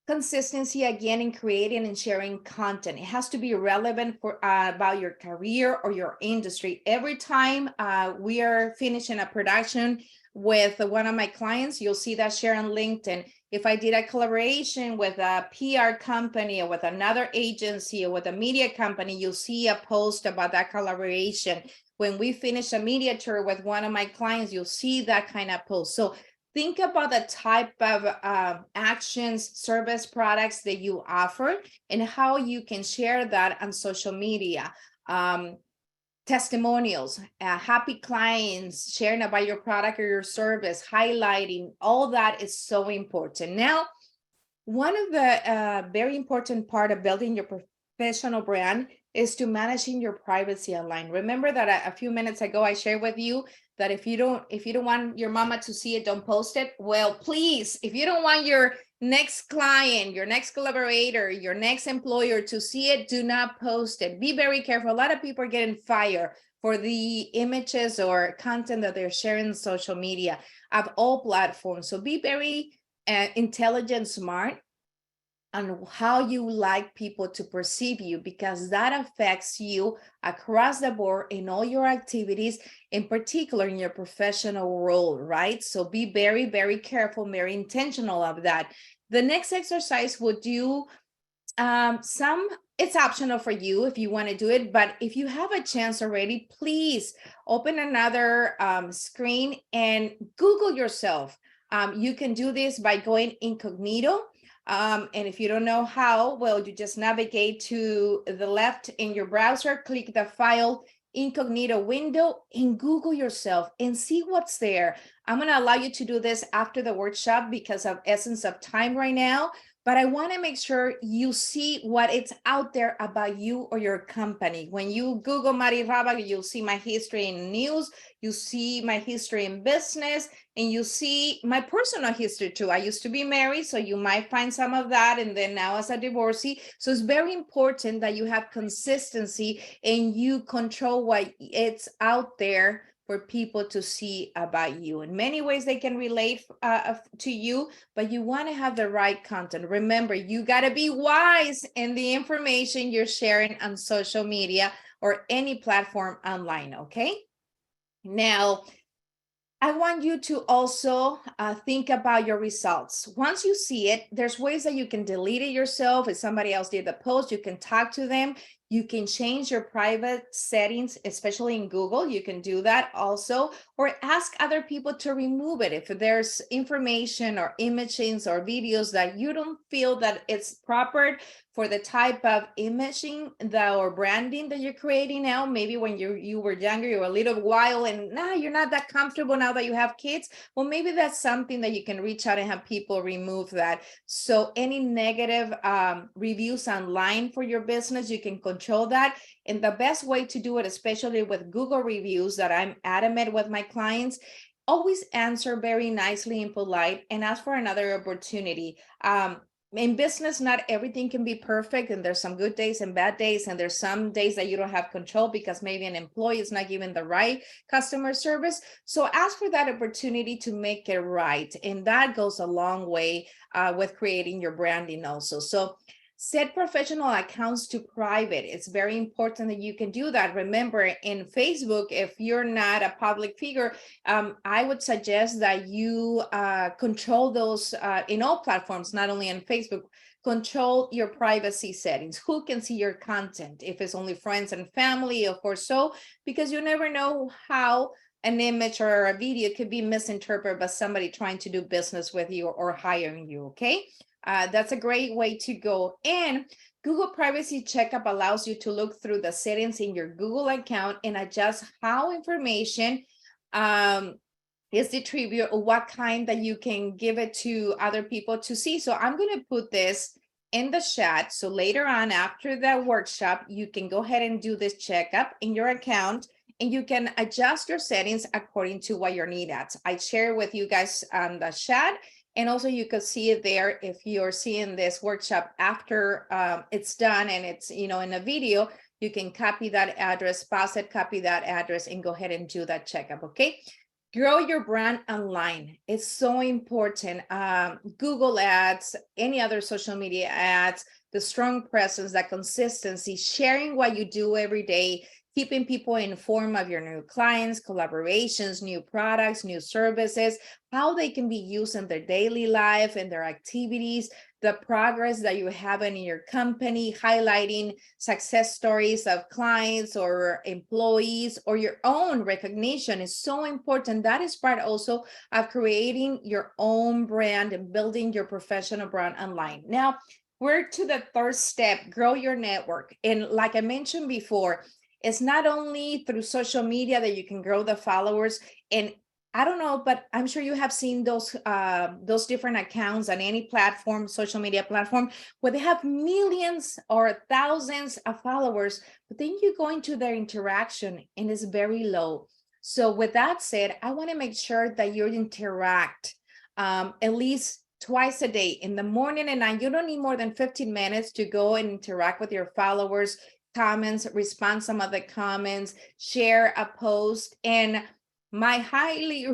Consistency again in creating and sharing content. It has to be relevant for about your career or your industry. Every time we are finishing a production with one of my clients, you'll see that share on LinkedIn. If I did a collaboration with a PR company or with another agency or with a media company, you'll see a post about that collaboration. When we finish a media tour with one of my clients, you'll see that kind of post. So think about the type of actions, service, products that you offer and how you can share that on social media. Testimonials, happy clients, sharing about your product or your service, highlighting, all that is so important. Now, one of the very important part of building your professional brand is to managing your privacy online. Remember that a few minutes ago I shared with you that if you don't want your mama to see it, don't post it. Well, please, if you don't want your next client, your next collaborator, your next employer to see it, do not post it. Be very careful. A lot of people are getting fired for the images or content that they're sharing on social media of all platforms. So be very intelligent, smart on how you like people to perceive you, because that affects you across the board in all your activities, in particular in your professional role, right? So be very, very careful, very intentional of that. The next exercise would do it's optional for you if you want to do it, but if you have a chance already, please open another screen and Google yourself. You can do this by going incognito. And if you don't know how, well, you just navigate to the left in your browser, click the file incognito window and Google yourself and see what's there. I'm going to allow you to do this after the workshop because of essence of time right now, but I want to make sure you see what it's out there about you or your company. When you Google Mari Rabach, you'll see my history in news, you see my history in business, and you see my personal history too. I used to be married, so you might find some of that, and then now as a divorcee. So it's very important that you have consistency and you control what it's out there for people to see about you. In many ways, they can relate to you, but you want to have the right content. Remember, you got to be wise in the information you're sharing on social media or any platform online, okay? Now, I want you to also think about your results. Once you see it, there's ways that you can delete it yourself. If somebody else did the post, you can talk to them. You can change your private settings, especially in Google. You can do that also, or ask other people to remove it. If there's information or images or videos that you don't feel that it's proper for the type of imaging or branding that you're creating now, maybe when you were younger, you were a little while and now you're not that comfortable now that you have kids. Well, maybe that's something that you can reach out and have people remove that. So any negative reviews online for your business, you can control that. And the best way to do it, especially with Google reviews that I'm adamant with my clients, always answer very nicely and polite and ask for another opportunity. In business, not everything can be perfect, and there's some good days and bad days, and there's some days that you don't have control because maybe an employee is not giving the right customer service. So ask for that opportunity to make it right, and that goes a long way with creating your branding also. So set professional accounts to private. It's very important that you can do that. Remember, in Facebook, if you're not a public figure, I would suggest that you control those in all platforms, not only on Facebook. Control your privacy settings. Who can see your content? If it's only friends and family, of course, so, because you never know how an image or a video could be misinterpreted by somebody trying to do business with you or hiring you, okay? That's a great way to go. And Google Privacy Checkup allows you to look through the settings in your Google account and adjust how information is distributed, or what kind that you can give it to other people to see. So I'm going to put this in the chat. So later on, after that workshop, you can go ahead and do this checkup in your account, and you can adjust your settings according to what your need is. I share with you guys on the chat, and also you could see it there if you're seeing this workshop after it's done and it's, in a video. You can copy that address, pause it, copy that address, and go ahead and do that checkup, okay? Grow your brand online. It's so important. Google ads, any other social media ads, the strong presence, that consistency, sharing what you do every day, keeping people informed of your new clients, collaborations, new products, new services, how they can be used in their daily life and their activities, the progress that you have in your company, highlighting success stories of clients or employees, or your own recognition is so important. That is part also of creating your own brand and building your professional brand online. Now, we're to the third step, grow your network. And like I mentioned before, it's not only through social media that you can grow the followers. And I don't know, but I'm sure you have seen those different accounts on any platform, social media platform, where they have millions or thousands of followers, but then you go into their interaction and it's very low. So with that said, I want to make sure that you interact at least twice a day, in the morning and night. You don't need more than 15 minutes to go and interact with your followers, comments, respond some of the comments, share a post. And my highly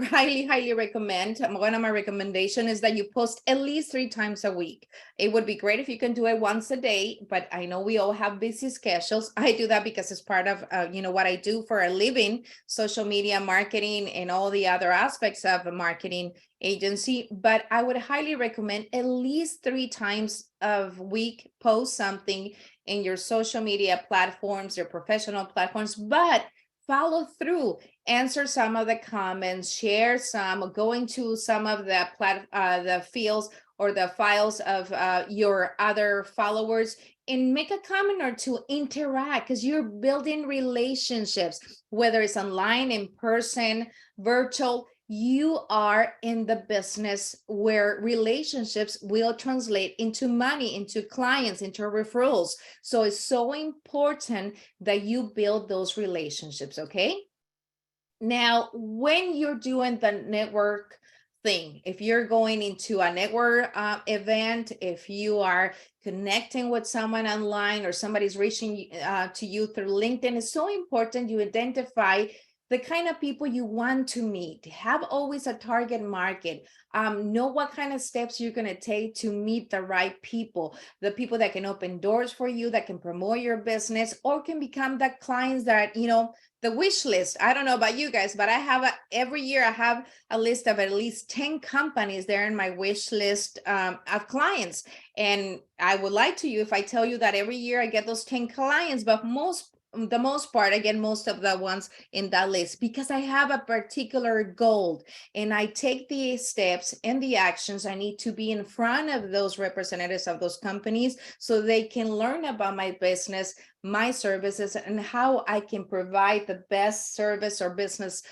recommend, one of my recommendation is that you post at least 3 times a week. It would be great if you can do it once a day, but I know we all have busy schedules. I do that because it's part of what I do for a living, social media marketing and all the other aspects of a marketing agency. But I would highly recommend at least 3 times a week, post something in your social media platforms, your professional platforms, but follow through, answer some of the comments, share some, go into some of the fields or the files of your other followers, and make a comment or two, interact, because you're building relationships, whether it's online, in person, virtual. You are in the business where relationships will translate into money, into clients, into referrals. So it's so important that you build those relationships, okay? Now, when you're doing the network thing, if you're going into a network event, if you are connecting with someone online, or somebody's reaching to you through LinkedIn, it's so important you identify the kind of people you want to meet. Have always a target market. Know what kind of steps you're going to take to meet the right people, the people that can open doors for you, that can promote your business, or can become the clients that, the wish list. I don't know about you guys, but I have every year I have a list of at least 10 companies there in my wish list of clients. And I would lie to you if I tell you that every year I get those 10 clients, but the most part, I get most of the ones in that list because I have a particular goal, and I take the steps and the actions I need to be in front of those representatives of those companies so they can learn about my business, my services, and how I can provide the best service or business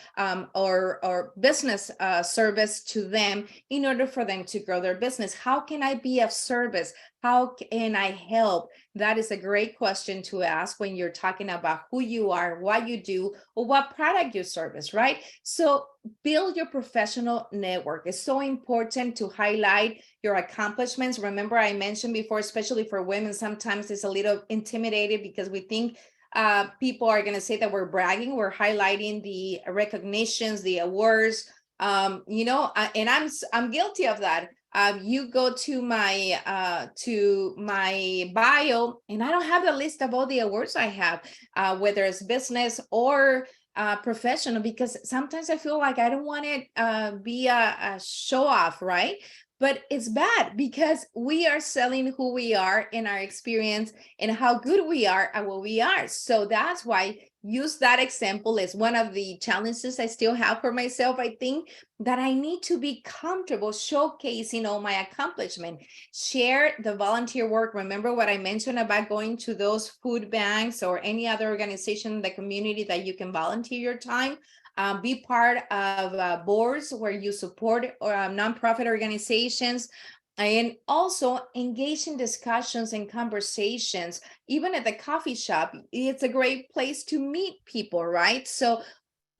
business service to them in order for them to grow their business. How can I be of service? How can I help? That is a great question to ask when you're talking about who you are, what you do, or what product you service, right? So build your professional network. It's so important to highlight your accomplishments. Remember, I mentioned before, especially for women, sometimes it's a little intimidated because we think people are going to say that we're bragging, we're highlighting the recognitions, the awards, and I'm guilty of that. You go to my bio, and I don't have a list of all the awards I have, whether it's business or professional, because sometimes I feel like I don't want it be a show off, right? but it's bad because we are selling who we are in our experience and how good we are at what we are. So that's why use that example as one of the challenges I still have for myself. I think that I need to be comfortable showcasing all my accomplishment, share the volunteer work. Remember what I mentioned about going to those food banks or any other organization in the community that you can volunteer your time. Be part of boards where you support nonprofit organizations, and also engage in discussions and conversations. Even at the coffee shop, it's a great place to meet people, right? So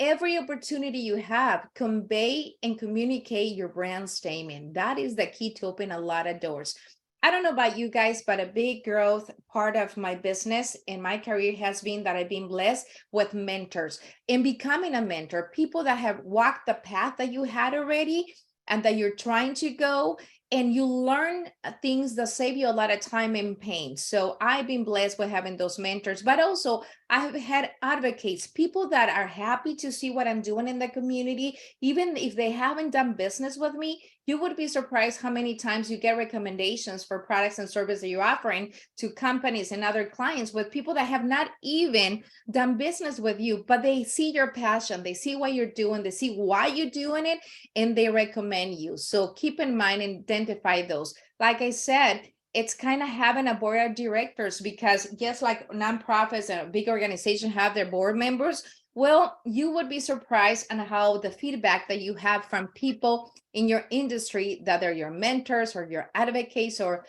every opportunity you have, convey and communicate your brand statement. That is the key to open a lot of doors. I don't know about you guys, but a big growth part of my business and my career has been that I've been blessed with mentors and becoming a mentor, people that have walked the path that you had already and that you're trying to go, and you learn things that save you a lot of time and pain. So I've been blessed with having those mentors, but also I have had advocates, people that are happy to see what I'm doing in the community, even if they haven't done business with me. You would be surprised how many times you get recommendations for products and services that you're offering to companies and other clients with people that have not even done business with you, but they see your passion, they see what you're doing, they see why you're doing it, and they recommend you. So keep in mind and identify those. Like I said, it's kind of having a board of directors, because just like nonprofits and big organizations have their board members, well, you would be surprised on how the feedback that you have from people in your industry, that they're your mentors or your advocates, or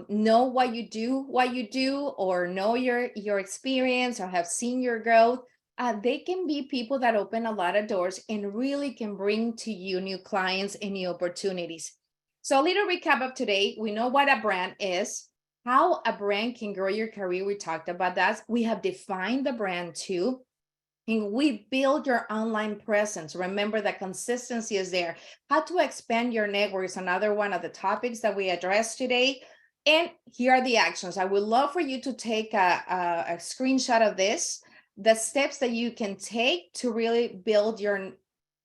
know what you do, or know your experience, or have seen your growth. They can be people that open a lot of doors and really can bring to you new clients and new opportunities. So a little recap of today. We know what a brand is, how a brand can grow your career. We talked about that. We have defined the brand too. And we build your online presence. Remember that consistency is there. How to expand your network is another one of the topics that we addressed today. And here are the actions. I would love for you to take a screenshot of this, the steps that you can take to really build your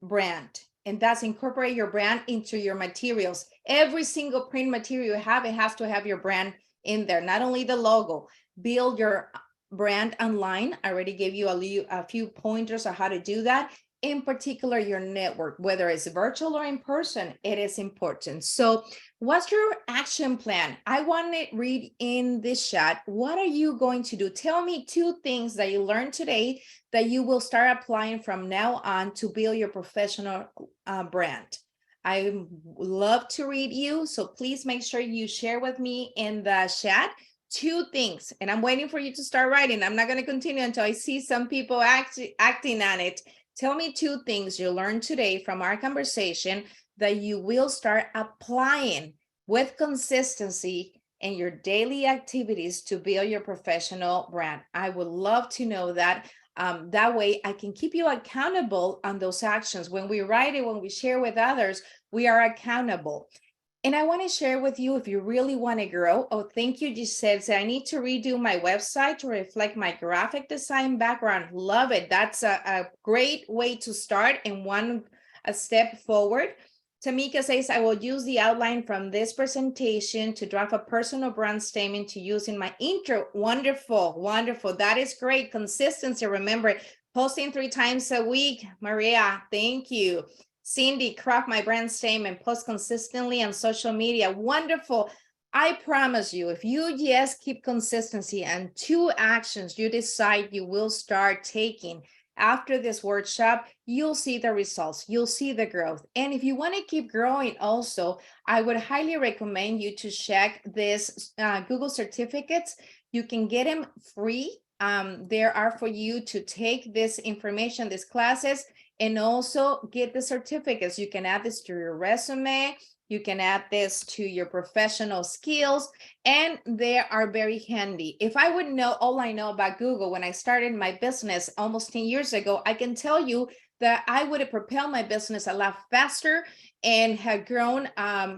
brand. And that's incorporate your brand into your materials. Every single print material you have, it has to have your brand in there, not only the logo. Build your brand online. I already gave you a few pointers on how to do that. In particular, your network, whether it's virtual or in person, it is important. So what's your action plan? I want to read in this chat. What are you going to do? Tell me 2 things that you learned today that you will start applying from now on to build your professional brand. I love to read you, so please make sure you share with me in the chat 2 things, and I'm waiting for you to start writing. I'm not going to continue until I see some people acting on it. Tell me 2 things you learned today from our conversation that you will start applying with consistency in your daily activities to build your professional brand. I would love to know that. That way I can keep you accountable on those actions. When we write it, when we share with others, we are accountable. And I want to share with you, if you really want to grow. Oh, thank you, Giselle. So I need to redo my website to reflect my graphic design background. Love it. That's a great way to start and a step forward. Tamika says, I will use the outline from this presentation to draft a personal brand statement to use in my intro. Wonderful, wonderful. That is great. Consistency. Remember, posting 3 times a week. Maria, thank you. Cindy, craft my brand statement, post consistently on social media. Wonderful. I promise you, if you just keep consistency and 2 actions you decide you will start taking after this workshop, you'll see the results, you'll see the growth. And if you want to keep growing also, I would highly recommend you to check this Google certificates. You can get them free. There are for you to take this information, these classes, and also get the certificates. You can add this to your resume. You can add this to your professional skills, and they are very handy. If I would know all I know about Google when I started my business almost 10 years ago, I can tell you that I would have propelled my business a lot faster and had grown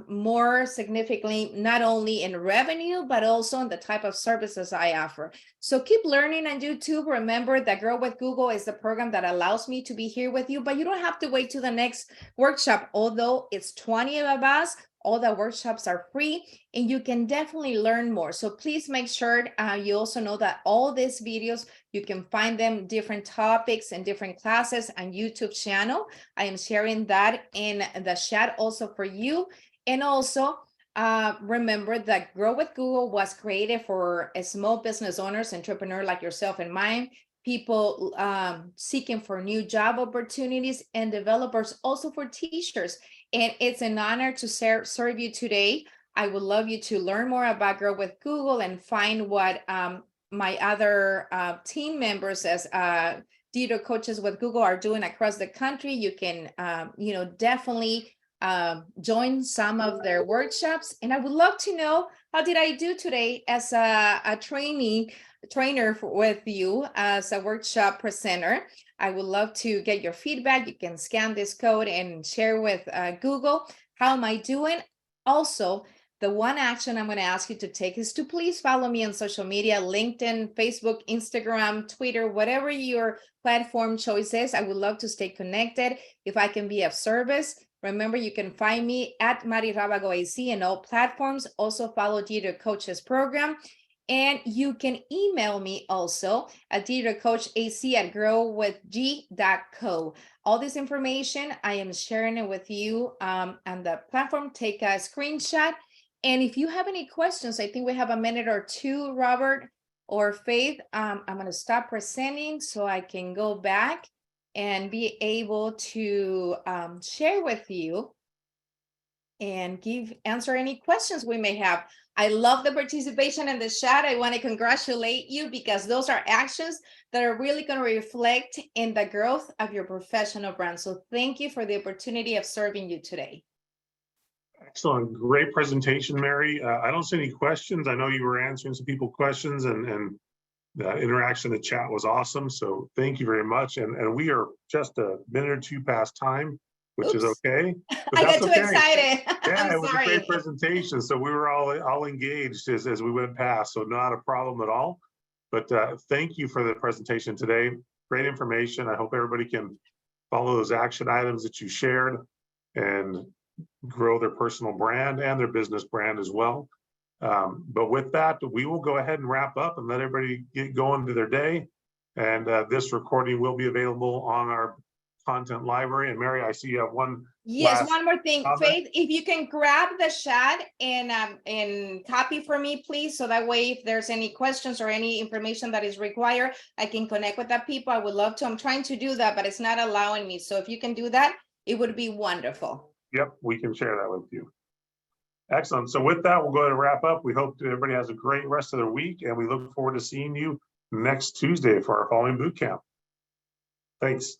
more significantly, not only in revenue, but also in the type of services I offer. So keep learning on YouTube. Remember that Grow with Google is the program that allows me to be here with you, but you don't have to wait to the next workshop. Although it's 20 of us, All the workshops are free and you can definitely learn more. So please make sure you also know that all these videos, you can find them different topics and different classes on YouTube channel. I am sharing that in the chat also for you. And also remember that Grow with Google was created for small business owners, entrepreneurs like yourself and mine, people seeking for new job opportunities, and developers also for teachers. And it's an honor to serve you today. I would love you to learn more about Grow with Google and find what my other team members as digital coaches with Google are doing across the country. You can, definitely join some of their workshops. And I would love to know, how did I do today as a trainer with you as a workshop presenter? I would love to get your feedback. You can scan this code and share with Google. How am I doing? Also, the one action I'm going to ask you to take is to please follow me on social media, LinkedIn, Facebook, Instagram, Twitter, whatever your platform choice is. I would love to stay connected. If I can be of service, remember, you can find me at Mari Rabago AC in all platforms. Also follow Digital Coaches Program. And you can email me also at digitalcoachac@growwithg.co. All this information, I am sharing it with you on the platform. Take a screenshot. And if you have any questions, I think we have a minute or two, Robert or Faith. I'm going to stop presenting so I can go back and be able to share with you and answer any questions we may have. I love the participation in the chat. I want to congratulate you because those are actions that are really going to reflect in the growth of your professional brand. So thank you for the opportunity of serving you today. Excellent. Great presentation, Mary. I don't see any questions. I know you were answering some people's questions, and the interaction in the chat was awesome. So thank you very much. And we are just a minute or two past time, which is okay. But I got too excited. Yeah, it was a great presentation. So we were all engaged as we went past. So not a problem at all. But thank you for the presentation today. Great information. I hope everybody can follow those action items that you shared and grow their personal brand and their business brand as well. But with that, we will go ahead and wrap up and let everybody get going to their day. And this recording will be available on our content library. And Mary, I see you have one. Yes, one more thing, comment. Faith, if you can grab the chat and copy for me, please. So that way, if there's any questions or any information that is required, I can connect with that people. I would love to. I'm trying to do that, but it's not allowing me. So if you can do that, it would be wonderful. Yep, we can share that with you. Excellent. So with that, we'll go ahead and wrap up. We hope that everybody has a great rest of their week, and we look forward to seeing you next Tuesday for our following boot camp. Thanks.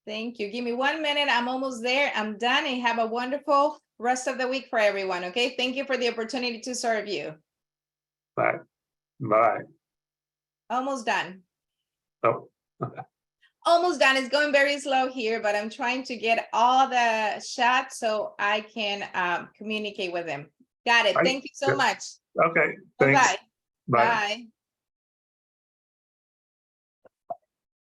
Thank you. Give me 1 minute. I'm almost there. I'm done, and have a wonderful rest of the week for everyone. Okay. Thank you for the opportunity to serve you. Bye. Bye. Almost done. Oh. Almost done. It's going very slow here, but I'm trying to get all the shots so I can communicate with them. Got it. Thank you so much. Okay. Thanks. Bye-bye. Bye. Bye.